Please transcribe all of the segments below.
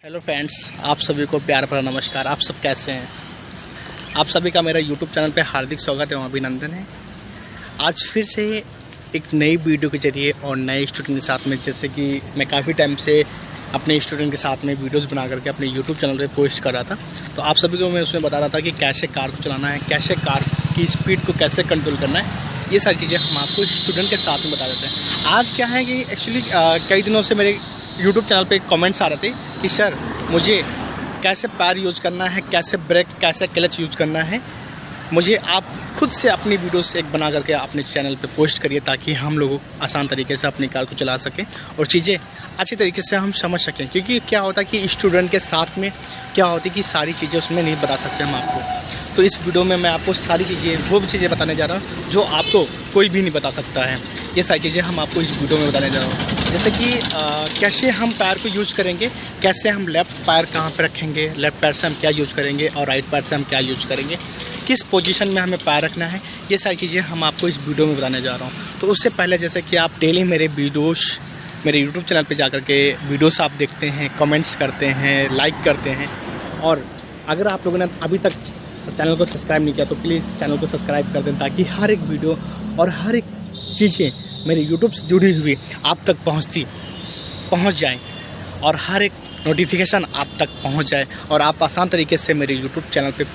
Hello friends, आप सभी को प्यार भरा नमस्कार। आप सब कैसे हैं? आप सभी का मेरा यूट्यूब चैनल पे हार्दिक स्वागत एवं अभिनंदन है। आज फिर से एक नई वीडियो के जरिए और नए स्टूडेंट के साथ में, जैसे कि मैं काफ़ी टाइम से अपने स्टूडेंट के साथ में वीडियोस बना करके अपने यूट्यूब चैनल पे पोस्ट कर रहा था। तो आप सभी को मैं उसमें बता रहा था कि कैसे कार को चलाना है, कैसे कार की स्पीड को कैसे कंट्रोल करना है। ये सारी चीज़ें हम आपको स्टूडेंट के साथ में बता देते हैं। आज क्या है कि एक्चुअली कई दिनों से मेरे यूट्यूब चैनल पे कमेंट्स आ रहे थे कि सर मुझे कैसे पैर यूज़ करना है, कैसे ब्रेक, कैसे क्लच यूज़ करना है, मुझे आप खुद से अपनी वीडियोस एक बना करके अपने चैनल पे पोस्ट करिए ताकि हम लोग आसान तरीके से अपनी कार को चला सकें और चीज़ें अच्छी तरीके से हम समझ सकें। क्योंकि क्या होता है कि स्टूडेंट के साथ में क्या होती है कि सारी चीज़ें उसमें नहीं बता सकते हम आपको। तो इस वीडियो में मैं आपको सारी चीज़ें, वो भी चीज़ें बताने जा रहा हूँ जो आपको कोई भी नहीं बता सकता है। ये सारी चीज़ें हम आपको इस वीडियो में बताने जा रहा हूँ। जैसे कि कैसे हम पैर को यूज़ करेंगे, कैसे हम लेफ़्ट पैर कहाँ पर रखेंगे, लेफ़्ट पैर से हम क्या यूज़ करेंगे और राइट पैर से हम क्या यूज़ करेंगे, किस पोजीशन में हमें पैर रखना है, ये सारी चीज़ें हम आपको इस वीडियो में बताने जा रहा हूँ। तो उससे पहले जैसे कि आप डेली मेरे वीडियोस मेरे यूट्यूब चैनल पे जा कर के वीडियोस आप देखते हैं, कमेंट्स करते हैं, लाइक करते हैं, और अगर आप लोगों ने अभी तक चैनल को सब्सक्राइब नहीं किया तो प्लीज़ चैनल को सब्सक्राइब कर दें ताकि हर एक वीडियो और हर एक चीज़ें मेरे यूट्यूब से जुड़ी हुई आप तक पहुँच जाएँ और हर एक नोटिफिकेशन आप तक पहुँच जाए और आप आसान तरीके से मेरे यूट्यूब चैनल पे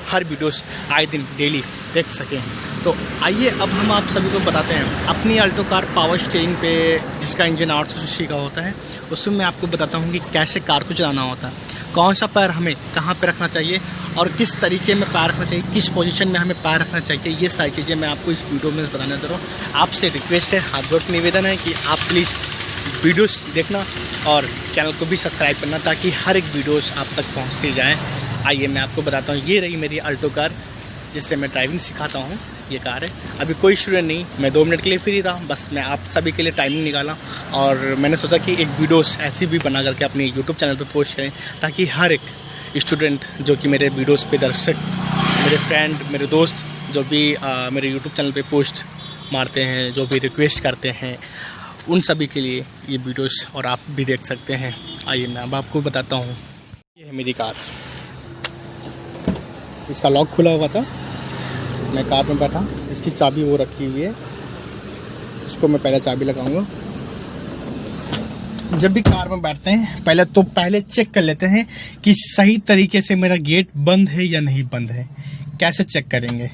हर वीडियोस आए दिन डेली देख सकें। तो आइए अब हम आप सभी को बताते हैं अपनी अल्टो कार पावर स्टीयरिंग पे, जिसका इंजन 800 सीसी का होता है, उसमें मैं आपको बताता हूँ कि कैसे कार को चलाना होता है, कौन सा पैर हमें कहाँ पे रखना चाहिए और किस तरीके में पैर रखना चाहिए, किस पोजीशन में हमें पैर रखना चाहिए। ये सारी चीज़ें मैं आपको इस वीडियो में बताने दे रहा हूँ। आपसे रिक्वेस्ट है, हाथ जोड़ के निवेदन है कि आप प्लीज़ वीडियोस देखना और चैनल को भी सब्सक्राइब करना ताकि हर एक वीडियोस आप तक पहुँचती जाएँ। आइए मैं आपको बताता हूँ। ये रही मेरी अल्टो कार जिससे मैं ड्राइविंग सिखाता हूँ। ये कार है, अभी कोई स्टूडेंट नहीं, मैं 2 मिनट के लिए फ्री था, बस मैं आप सभी के लिए टाइमिंग निकाला और मैंने सोचा कि एक वीडियोस ऐसी भी बना करके अपने यूट्यूब चैनल पे पोस्ट करें ताकि हर एक स्टूडेंट जो कि मेरे वीडियोस पे दर्शक, मेरे फ्रेंड, मेरे दोस्त जो भी मेरे यूट्यूब चैनल पे पोस्ट मारते हैं, जो भी रिक्वेस्ट करते हैं, उन सभी के लिए ये वीडियोस और आप भी देख सकते हैं। आइए मैं अब आपको बताता हूँ। ये है मेरी कार, इसका लॉक खुला हुआ था, मैं कार में बैठा, इसकी चाबी वो रखी हुई है, इसको मैं पहले चाबी लगाऊंगा। जब भी कार में बैठते हैं पहले चेक कर लेते हैं कि सही तरीके से मेरा गेट बंद है या नहीं बंद है। कैसे चेक करेंगे?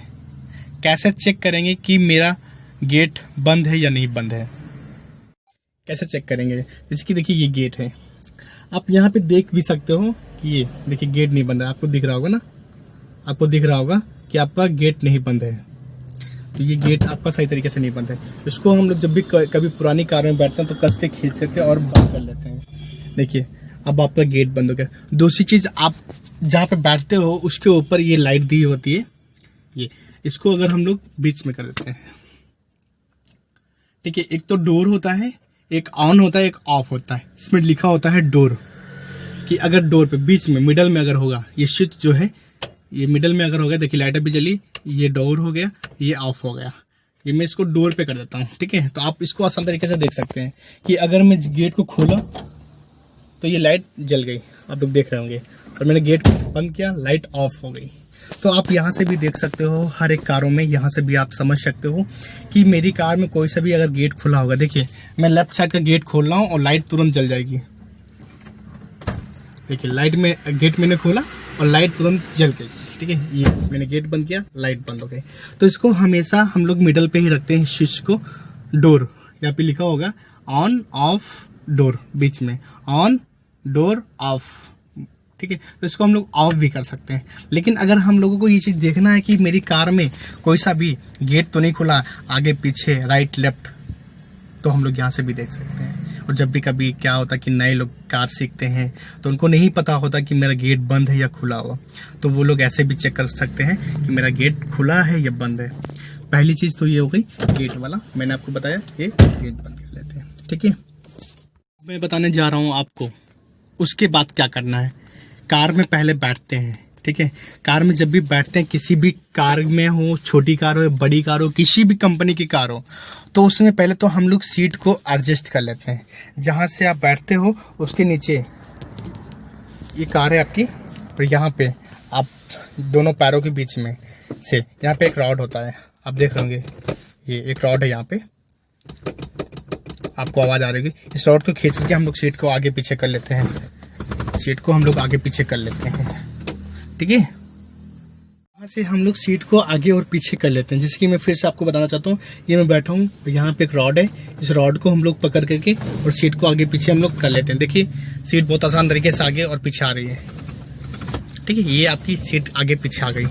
कैसे चेक करेंगे कि मेरा गेट बंद है या नहीं बंद है? कैसे चेक करेंगे? जैसे कि देखिए ये गेट है, आप यहाँ पे देख भी सकते हो कि ये देखिए गेट नहीं बंद है। आपको दिख रहा होगा ना, आपको दिख रहा होगा कि आपका गेट नहीं बंद है। तो ये गेट आपका सही तरीके से नहीं बंद है। इसको हम लोग जब भी कभी पुरानी कार में बैठते हैं तो कस के खींच करके और बंद कर लेते हैं। देखिए अब आपका गेट बंद हो गया। दूसरी चीज़, आप जहाँ पे बैठते हो उसके ऊपर ये लाइट दी होती है, ये इसको अगर हम लोग बीच में कर देते हैं, ठीक है। एक तो डोर होता है, एक ऑन होता है, एक ऑफ होता है। इसमें लिखा होता है डोर, कि अगर डोर पे बीच में मिडल में अगर होगा, ये स्विच जो है ये मिडल में अगर हो गया, देखिए लाइट भी जली, ये डोर हो गया, ये ऑफ हो गया। ये मैं इसको डोर पे कर देता हूँ, ठीक है। तो आप इसको आसान तरीके से देख सकते हैं कि अगर मैं गेट को खोला तो ये लाइट जल गई, आप लोग देख रहे होंगे, और मैंने गेट को बंद किया, लाइट ऑफ हो गई। तो आप यहाँ से भी देख सकते हो, हर एक कारों में यहाँ से भी आप समझ सकते हो कि मेरी कार में कोई सा भी अगर गेट खुला होगा, देखिए मैं लेफ्ट साइड का गेट खोल रहा हूँ और लाइट तुरंत जल जाएगी। देखिए लाइट में गेट मैंने खोला और लाइट तुरंत जल गई, ठीक है। ये मैंने गेट बंद किया, लाइट बंद हो गई। तो इसको हमेशा हम लोग मिडल पे ही रखते हैं स्विच को। डोर यहाँ पे लिखा होगा ऑन ऑफ डोर, बीच में ऑन डोर ऑफ, ठीक है। तो इसको हम लोग ऑफ भी कर सकते हैं। लेकिन अगर हम लोगों को ये चीज़ देखना है कि मेरी कार में कोई सा भी गेट तो नहीं खुला, आगे पीछे राइट लेफ्ट, तो हम लोग यहाँ से भी देख सकते हैं। और जब भी कभी क्या होता है कि नए लोग कार सीखते हैं तो उनको नहीं पता होता कि मेरा गेट बंद है या खुला हुआ, तो वो लोग ऐसे भी चेक कर सकते हैं कि मेरा गेट खुला है या बंद है। पहली चीज़ तो ये हो गई गेट वाला, मैंने आपको बताया, ये गेट बंद कर लेते हैं, ठीक है। मैं बताने जा रहा हूँ आपको उसके बाद क्या करना है। कार में पहले बैठते हैं, ठीक है। कार में जब भी बैठते हैं, किसी भी कार में हो, छोटी कार हो, बड़ी कार हो, किसी भी कंपनी की कार हो, तो उसमें पहले तो हम लोग सीट को एडजस्ट कर लेते हैं। जहाँ से आप बैठते हो उसके नीचे ये कार है आपकी, और यहाँ पे आप दोनों पैरों के बीच में से यहाँ पे एक रॉड होता है, आप देख रहे होंगे ये एक रॉड है, यहाँ पे आपको आवाज़ आ रही होगी। इस रॉड को खींच के हम लोग सीट को आगे पीछे कर लेते हैं, सीट को हम लोग आगे पीछे कर लेते हैं, ठीक है। यहाँ से हम लोग सीट को आगे और पीछे कर लेते हैं। जैसे कि मैं फिर से आपको बताना चाहता हूँ, ये मैं बैठा हूँ, यहाँ पे एक रॉड है, इस रॉड को हम लोग पकड़ करके और सीट को आगे पीछे हम लोग कर लेते हैं। देखिए सीट बहुत आसान तरीके से आगे और पीछे आ रही है, ठीक है। ये आपकी सीट आगे पीछे आ गई।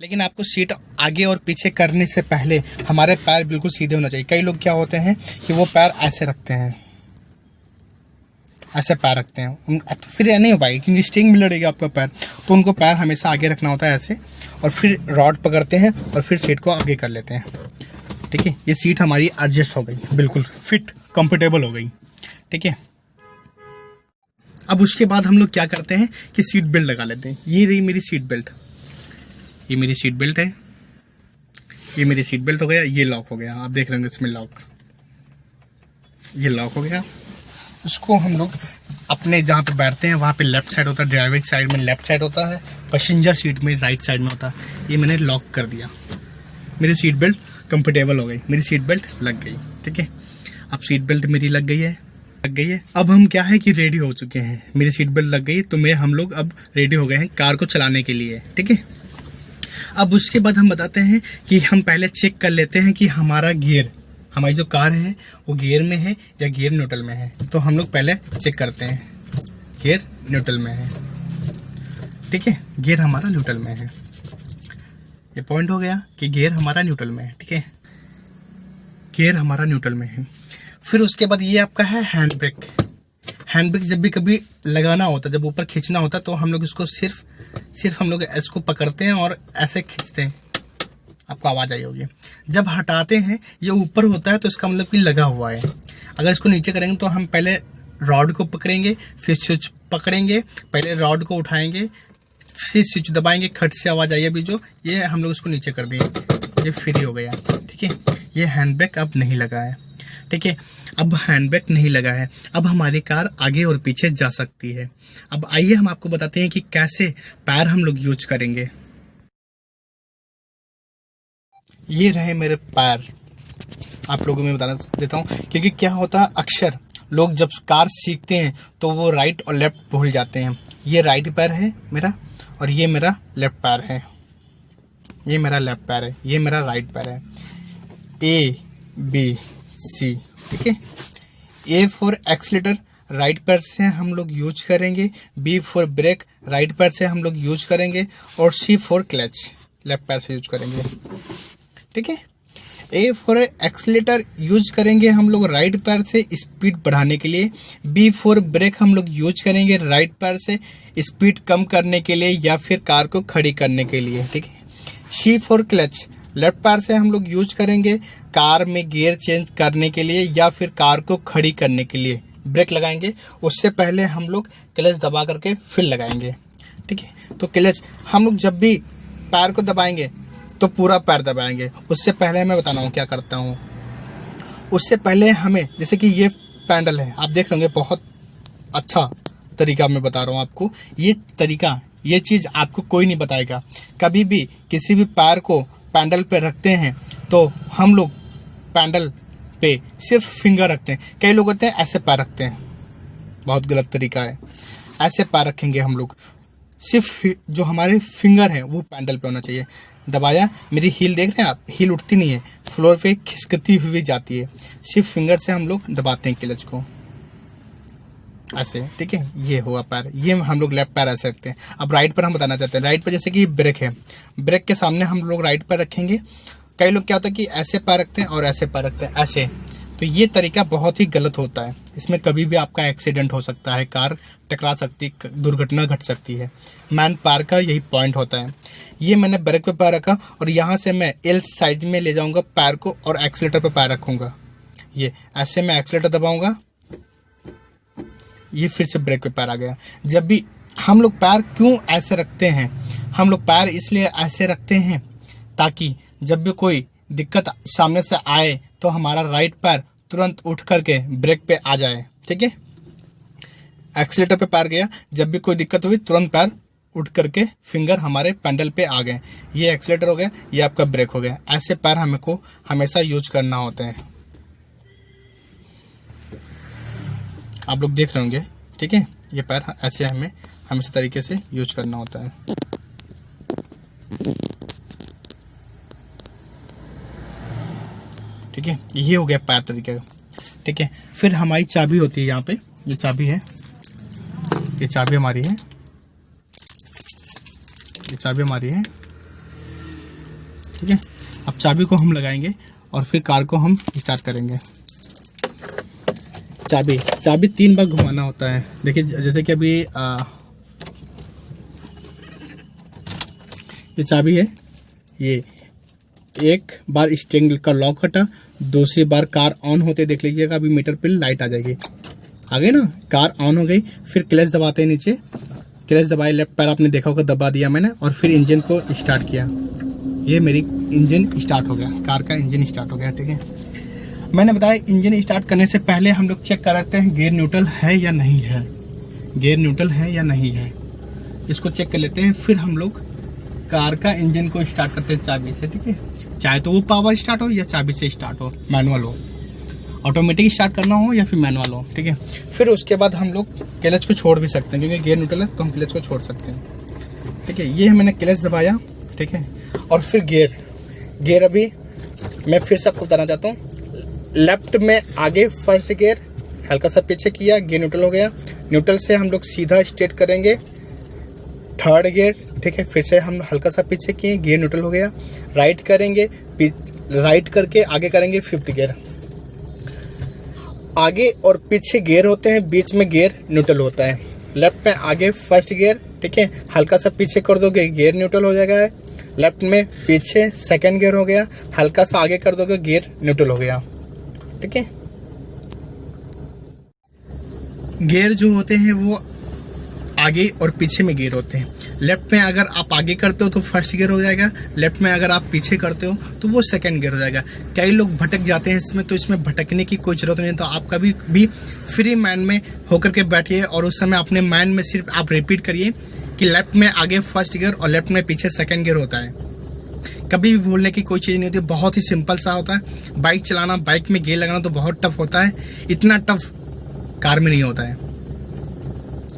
लेकिन आपको सीट आगे और पीछे करने से पहले हमारे पैर बिल्कुल सीधे होना चाहिए। कई लोग क्या होते हैं कि वो पैर ऐसे रखते हैं, ऐसे पैर रखते हैं, तो फिर नहीं हो पाएगी क्योंकि स्टीयरिंग में लड़ेगा आपका पैर। तो उनको पैर हमेशा आगे रखना होता है ऐसे, और फिर रॉड पकड़ते हैं और फिर सीट को आगे कर लेते हैं, ठीक है। ये सीट हमारी एडजस्ट हो गई, बिल्कुल फिट कंफर्टेबल हो गई, ठीक है। अब उसके बाद हम लोग क्या करते हैं कि सीट बेल्ट लगा लेते हैं। ये रही मेरी सीट बेल्ट, ये मेरी सीट बेल्ट है, ये मेरी सीट बेल्ट हो गया, ये लॉक हो गया, आप देख रहे होंगे इसमें लॉक, ये लॉक हो गया। उसको हम लोग अपने जहाँ पे बैठते हैं वहाँ पे लेफ्ट साइड होता है, ड्राइविंग साइड में लेफ्ट साइड होता है, पैसेंजर सीट में राइट साइड में होता है। ये मैंने लॉक कर दिया, मेरी सीट बेल्ट कंफर्टेबल हो गई, मेरी सीट बेल्ट लग गई, ठीक है। अब सीट बेल्ट मेरी लग गई है। अब हम क्या है कि रेडी हो चुके हैं, मेरी सीट बेल्ट लग गई तो हम लोग अब रेडी हो गए हैं कार को चलाने के लिए, ठीक है। अब उसके बाद हम बताते हैं कि हम पहले चेक कर लेते हैं कि हमारा गियर, हमारी जो कार है वो गियर में है या गियर न्यूट्रल में है। तो हम लोग पहले चेक करते हैं, गियर न्यूट्रल में है, ठीक है। गियर हमारा न्यूट्रल में है, ये पॉइंट हो गया कि गियर हमारा न्यूट्रल में है, ठीक है। गियर हमारा न्यूट्रल में है। फिर उसके बाद ये आपका है हैंड ब्रेक। हैंड ब्रेक जब भी कभी लगाना होता है, जब ऊपर खींचना होता है, तो हम लोग इसको सिर्फ हम लोग इसको पकड़ते हैं और ऐसे खींचते हैं, आपको आवाज़ आई होगी। जब हटाते हैं ये ऊपर होता है तो इसका मतलब कि लगा हुआ है। अगर इसको नीचे करेंगे तो हम पहले रॉड को पकड़ेंगे, फिर स्विच पकड़ेंगे, पहले रॉड को उठाएंगे, फिर स्विच दबाएंगे, खट से आवाज़ आई अभी जो, ये हम लोग इसको नीचे कर दिए, ये फ्री हो गया, ठीक है। ये हैंड ब्रेक अब नहीं लगा है, ठीक है। अब हैंड ब्रेक नहीं लगा है, अब हमारी कार आगे और पीछे जा सकती है। अब आइए हम आपको बताते हैं कि कैसे पैर हम लोग यूज करेंगे। ये रहे मेरे पैर, आप लोगों में बताना देता हूँ, क्योंकि क्या होता है अक्सर लोग जब कार सीखते हैं तो वो राइट और लेफ्ट भूल जाते हैं। ये राइट पैर है मेरा और ये मेरा लेफ्ट पैर है, ये मेरा लेफ्ट पैर है, ये मेरा राइट पैर है। ABC, ठीक है। A फॉर एक्सीलेटर, राइट पैर से हम लोग यूज करेंगे, B फॉर ब्रेक, राइट पैर से हम लोग यूज करेंगे, और C फॉर क्लच, लेफ्ट पैर से यूज करेंगे, ठीक है। A फॉर एक्सीलेटर यूज करेंगे हम लोग राइट पैर से स्पीड बढ़ाने के लिए, B फॉर ब्रेक हम लोग यूज करेंगे राइट पैर से स्पीड कम करने के लिए या फिर कार को खड़ी करने के लिए, ठीक है। C फॉर क्लच, लेफ्ट पैर से हम लोग यूज करेंगे कार में गियर चेंज करने के लिए या फिर कार को खड़ी करने के लिए ब्रेक लगाएंगे। उससे पहले हम लोग क्लच दबा करके फिर लगाएंगे, ठीक है। तो क्लच हम लोग जब भी पैर को दबाएंगे तो पूरा पैर दबाएंगे। उससे पहले मैं बताना हूँ क्या करता हूँ। उससे पहले हमें, जैसे कि ये पैडल है, आप देख लेंगे, बहुत अच्छा तरीका मैं बता रहा हूँ आपको। ये तरीका, ये चीज़ आपको कोई नहीं बताएगा। कभी भी किसी भी पैर को पैडल पे रखते हैं तो हम लोग पैडल पे सिर्फ फिंगर रखते हैं। कई लोग होते हैं ऐसे पैर रखते हैं, बहुत गलत तरीका है। ऐसे पैर रखेंगे हम लोग, सिर्फ जो हमारे फिंगर है वो पैडल पे होना चाहिए। दबाया, मेरी हील देख रहे हैं आप, हील उठती नहीं है, फ्लोर पे खिसकती हुई जाती है। सिर्फ फिंगर से हम लोग दबाते हैं क्लच को ऐसे, ठीक है। ये हुआ पैर, ये हम लोग लेफ्ट पैर ऐसे रखते हैं। अब राइट पर हम बताना चाहते हैं। राइट पर जैसे कि ब्रेक है, ब्रेक के सामने हम लोग राइट पैर रखेंगे। कई लोग क्या होता है कि ऐसे पैर रखते हैं और ऐसे पैर रखते हैं ऐसे, तो ये तरीका बहुत ही गलत होता है। इसमें कभी भी आपका एक्सीडेंट हो सकता है, कार टकरा सकती, दुर्घटना घट सकती है। मैन पैर का यही पॉइंट होता है। ये मैंने ब्रेक पे पैर रखा और यहाँ से मैं एल साइज में ले जाऊंगा पैर को और एक्सीलेटर पे पैर रखूंगा। ये ऐसे मैं एक्सीलेटर दबाऊंगा, ये फिर से ब्रेक पे पैर आ गया। जब भी हम लोग पैर क्यों ऐसे रखते हैं, हम लोग पैर इसलिए ऐसे रखते हैं ताकि जब भी कोई दिक्कत सामने से आए तो हमारा राइट पैर तुरंत उठ करके ब्रेक पे आ जाए, ठीक है। एक्सीलेटर पे पैर गया, जब भी कोई दिक्कत हुई तुरंत पैर उठ करके फिंगर हमारे पैडल पे आ गए। ये एक्सीलेटर हो गया, ये आपका ब्रेक हो गया। ऐसे पैर हमको हमेशा यूज करना होता है। आप लोग देख रहे होंगे, ठीक है। ये पैर ऐसे हमें हमेशा तरीके से यूज करना होता है। ठीक है, ये हो गया पैर तरीके का। ठीक है, फिर हमारी चाबी होती है यहाँ पे, ये चाबी है, ये चाबी हमारी है, ये चाबी हमारी है। ठीक है, अब चाबी को हम लगाएंगे और फिर कार को हम स्टार्ट करेंगे। चाबी 3 बार घुमाना होता है। देखिए जैसे कि अभी ये चाबी है, ये एक बार स्टीयरिंग का लॉक हटा, दूसरी बार कार ऑन होते देख लीजिएगा, अभी मीटर पे लाइट आ जाएगी। आ गई ना, कार ऑन हो गई। फिर क्लच दबाते हैं, नीचे क्लच दबाए, लेफ्ट पैर आपने देखा होगा दबा दिया मैंने, और फिर इंजन को स्टार्ट किया। ये मेरी इंजन स्टार्ट हो गया, कार का इंजन स्टार्ट हो गया। ठीक है, मैंने बताया इंजन स्टार्ट करने से पहले हम लोग चेक करते हैं गियर न्यूट्रल है या नहीं है, गियर न्यूट्रल है या नहीं है, इसको चेक कर लेते हैं। फिर हम लोग कार का इंजन को स्टार्ट करते हैं चाबी से। ठीक है, चाहे तो वो पावर स्टार्ट हो या चाबी से स्टार्ट हो, मैनुअल हो, ऑटोमेटिक स्टार्ट करना हो या फिर मैनुअल हो। ठीक है, फिर उसके बाद हम लोग क्लच को छोड़ भी सकते हैं, क्योंकि गियर न्यूट्रल है तो हम क्लच को छोड़ सकते हैं। ठीक है, ये मैंने क्लच दबाया। ठीक है, और फिर गियर अभी मैं फिर से आपको बताना चाहता हूँ। लेफ्ट में आगे फर्स्ट गियर, हल्का सा पीछे किया, गियर न्यूट्रल हो गया। न्यूट्रल से हम लोग सीधा स्ट्रेट करेंगे थर्ड गियर। ठीक है, फिर से हम हल्का सा पीछे किए, गियर न्यूट्रल हो गया। राइट करेंगे, राइट करके आगे करेंगे फिफ्थ गियर। आगे और पीछे गियर होते हैं, बीच में गियर न्यूट्रल होता है। लेफ्ट में आगे फर्स्ट गियर, ठीक है, हल्का सा पीछे कर दोगे गियर न्यूट्रल हो जाएगा। लेफ्ट में पीछे सेकंड गियर हो गया, हल्का सा आगे कर दोगे गियर न्यूट्रल हो गया। ठीक है, गियर जो होते हैं वो आगे और पीछे में गियर होते हैं। लेफ्ट में अगर आप आगे करते हो तो फर्स्ट गियर हो जाएगा, लेफ्ट में अगर आप पीछे करते हो तो वो सेकंड गियर हो जाएगा। कई लोग भटक जाते हैं इसमें, तो इसमें भटकने की कोई जरूरत नहीं है। तो आप कभी भी फ्री माइंड में होकर के बैठिए और उस समय अपने माइंड में सिर्फ आप रिपीट करिए कि लेफ्ट में आगे फर्स्ट गियर और लेफ्ट में पीछे सेकंड गियर होता है। कभी भी भूलने की कोई चीज़ नहीं होती, बहुत ही सिंपल सा होता है। बाइक चलाना, बाइक में गियर लगाना तो बहुत टफ होता है, इतना टफ कार में नहीं होता है।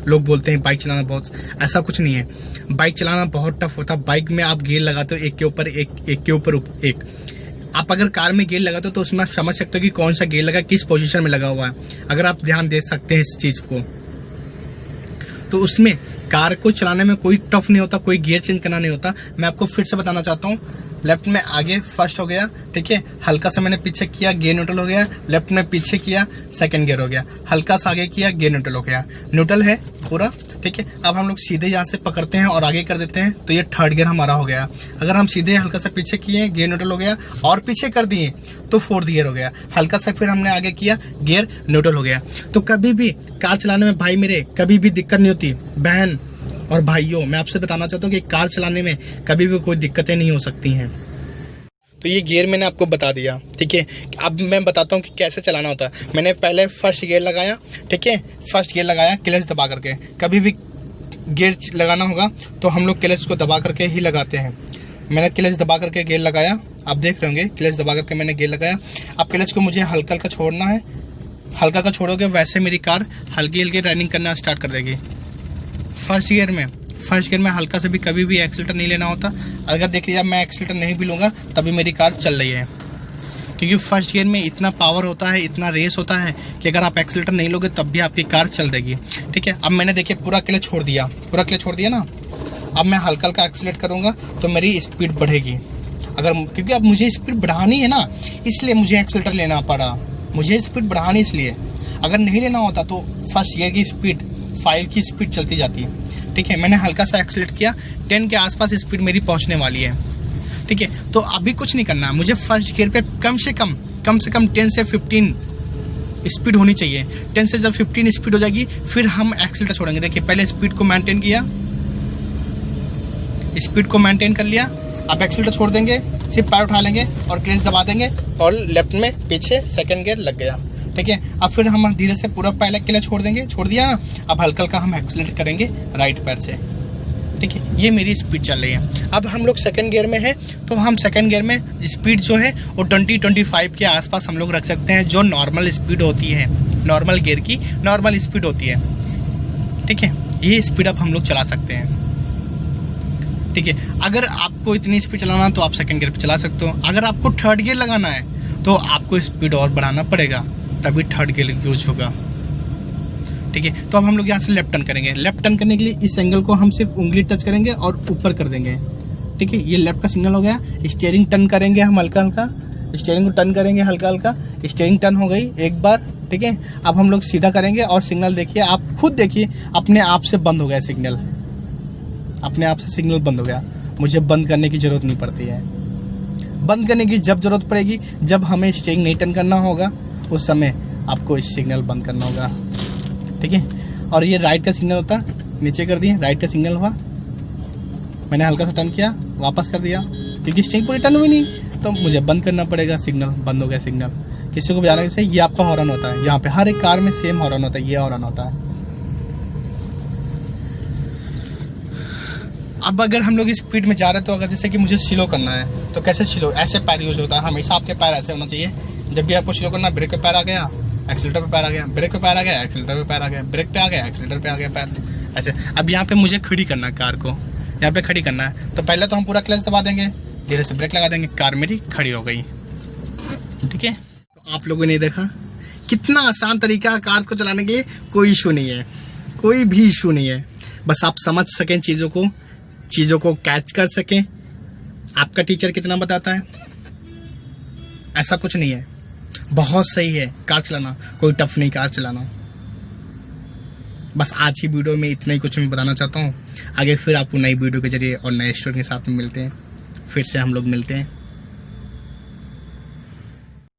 लोग बोलते हैं बाइक चलाना बहुत, ऐसा कुछ नहीं है। बाइक चलाना बहुत टफ होता है। बाइक में आप गियर लगाते हो एक के ऊपर एक, एक के ऊपर एक। आप अगर कार में गियर लगाते हो तो उसमें आप समझ सकते हो कि कौन सा गियर लगा, किस पोजीशन में लगा हुआ है। अगर आप ध्यान दे सकते हैं इस चीज को, तो उसमें कार को चलाने में कोई टफ नहीं होता, कोई गियर चेंज करना नहीं होता। मैं आपको फिर से बताना चाहता हूँ, लेफ्ट में आगे फर्स्ट हो गया, ठीक है, हल्का सा मैंने पीछे किया, गियर न्यूट्रल हो गया। लेफ्ट में पीछे किया, सेकंड गियर हो गया, हल्का सा आगे किया, गियर न्यूट्रल हो गया। न्यूट्रल है पूरा, ठीक है। अब हम लोग सीधे यहाँ से पकड़ते हैं और आगे कर देते हैं, तो ये थर्ड गियर हमारा हो गया। अगर हम सीधे हल्का सा पीछे किए, गियर न्यूट्रल हो गया, और पीछे कर दिए तो फोर्थ गियर हो गया। हल्का सा फिर हमने आगे किया, गियर न्यूट्रल हो गया। तो कभी भी कार चलाने में भाई मेरे कभी भी दिक्कत नहीं होती। बहन और भाइयों, मैं आपसे बताना चाहता हूँ कि कार चलाने में कभी भी कोई दिक्कतें नहीं हो सकती हैं। तो ये गियर मैंने आपको बता दिया, ठीक है। अब मैं बताता हूँ कि कैसे चलाना होता है। मैंने पहले फर्स्ट गियर लगाया, ठीक है, फर्स्ट गियर लगाया क्लच दबा करके। कभी भी गियर लगाना होगा तो हम लोग क्लच को दबा करके ही लगाते हैं। मैंने क्लच दबा करके गियर लगाया, आप देख रहे होंगे, क्लच दबा करके मैंने गियर लगाया। अब क्लच को मुझे हल्का हल्का छोड़ना है, हल्का हल्का छोड़ोगे वैसे मेरी कार हल्की हल्की रनिंग करना स्टार्ट कर देगी। फर्स्ट गियर में हल्का से भी कभी भी एक्सीलेटर नहीं लेना होता। अगर देख लीजिए मैं एक्सीलेटर नहीं भी लूँगा तभी मेरी कार चल रही है, क्योंकि फर्स्ट गियर में इतना पावर होता है, इतना रेस होता है कि अगर आप एक्सीलेटर नहीं लोगे तब भी आपकी कार चल देगी, ठीक है। अब मैंने देखिए पूरा क्लच छोड़ दिया ना। अब मैं हल्का हल्का एक्सीलेट करूँगा तो मेरी स्पीड बढ़ेगी। अगर क्योंकि अब मुझे स्पीड बढ़ानी है ना, इसलिए मुझे एक्सीलेटर लेना पड़ा। मुझे स्पीड बढ़ानी इसलिए, अगर नहीं लेना होता तो फर्स्ट गियर की स्पीड 5 की स्पीड चलती जाती है, ठीक है। मैंने हल्का सा एक्सीलेट किया, 10 के आसपास स्पीड मेरी पहुंचने वाली है, ठीक है। तो अभी कुछ नहीं करना है मुझे। फर्स्ट गियर पे कम से कम 10 से 15 स्पीड होनी चाहिए। 10 से जब 15 स्पीड हो जाएगी फिर हम एक्सीलेटर छोड़ेंगे। देखिए पहले स्पीड को मेंटेन किया, स्पीड को मेंटेन कर लिया, अब एक्सीलेटर छोड़ देंगे, सिर्फ पैर उठा लेंगे और क्लच दबा देंगे और लेफ्ट में पीछे सेकंड गियर लग गया। ठीक है। अब फिर हम धीरे से पूरा पहले के लिए छोड़ देंगे, छोड़ दिया ना। अब हल्का हल्का हम एक्सीलरेट करेंगे राइट पैर से, ठीक है। ये मेरी स्पीड चल रही है। अब हम लोग सेकंड गियर में है, तो हम सेकंड गियर में स्पीड जो है वो 20-25 के आसपास हम लोग रख सकते हैं, जो नॉर्मल स्पीड होती है, नॉर्मल गियर की नॉर्मल स्पीड होती है, ठीक है। ये स्पीड अप हम लोग चला सकते हैं, ठीक है। अगर आपको इतनी स्पीड चलाना तो आप सेकंड गियर पे चला सकते हो। अगर आपको थर्ड गियर लगाना है तो आपको स्पीड और बढ़ाना पड़ेगा, तभी थर्ड गियर यूज होगा, ठीक है। तो अब हम लोग यहाँ से लेफ्ट टर्न करेंगे। लेफ्ट टर्न करने के लिए इस एंगल को हम सिर्फ उंगली टच करेंगे और ऊपर कर देंगे, ठीक है। ये लेफ्ट का सिग्नल हो गया। स्टीयरिंग टर्न करेंगे हम हल्का हल्का, स्टीयरिंग को टर्न करेंगे हल्का हल्का। स्टीयरिंग टर्न हो गई एक बार, ठीक है। अब हम लोग सीधा करेंगे और सिग्नल देखिए, आप खुद देखिए अपने आप से बंद हो गया सिग्नल, अपने आप से सिग्नल बंद हो गया। मुझे बंद करने की जरूरत नहीं पड़ती है। बंद करने की जब जरूरत पड़ेगी, जब हमें स्टीयरिंग नहीं टर्न करना होगा, उस समय आपको सिग्नल बंद करना होगा, ठीक है। और ये राइट का सिग्नल होता, नीचे कर दिए, राइट का सिग्नल हुआ, मैंने हल्का सा टर्न किया, वापस कर दिया, क्योंकि स्टीयरिंग पूरी टर्न हुई नहीं, तो मुझे बंद करना पड़ेगा, सिग्नल बंद हो गया सिग्नल। किसी को बजाने से ये आपका हॉर्न होता है, यहाँ पे हर एक कार में सेम हॉर्न होता है, ये हॉर्न होता है। अब अगर हम लोग स्पीड में जा रहे हैं, तो अगर जैसे कि मुझे स्लो करना है तो कैसे स्लो, ऐसे पैर यूज होता है, हमेशा आपके पैर ऐसे होना चाहिए। जब भी आपको स्लो करना, ब्रेक पे पैर आ गया, एक्सीलेटर पे पैर आ गया, ब्रेक पे पैर आ गया, एक्सीलेटर पे पैर आ गया, ब्रेक पे आ गया, एक्सीलेटर पे आ गया पैर, ऐसे। अब यहाँ पे मुझे खड़ी करना है कार को, यहाँ पे खड़ी करना है, तो पहले तो हम पूरा क्लच दबा देंगे, धीरे से ब्रेक लगा देंगे, कार मेरी खड़ी हो गई, ठीक है। तो आप लोगों ने देखा कितना आसान तरीका है कार को चलाने के लिए, कोई इशू नहीं है, कोई भी इशू नहीं है। बस आप समझ सकें चीज़ों को कैच कर सकें। आपका टीचर कितना बताता है, ऐसा कुछ नहीं है, बहुत सही है कार चलाना, कोई टफ नहीं कार चलाना। बस आज की वीडियो में इतना ही कुछ मैं बताना चाहता हूँ। आगे फिर आपको नई वीडियो के जरिए और नए स्टोरी के साथ में मिलते हैं, फिर से हम लोग मिलते हैं।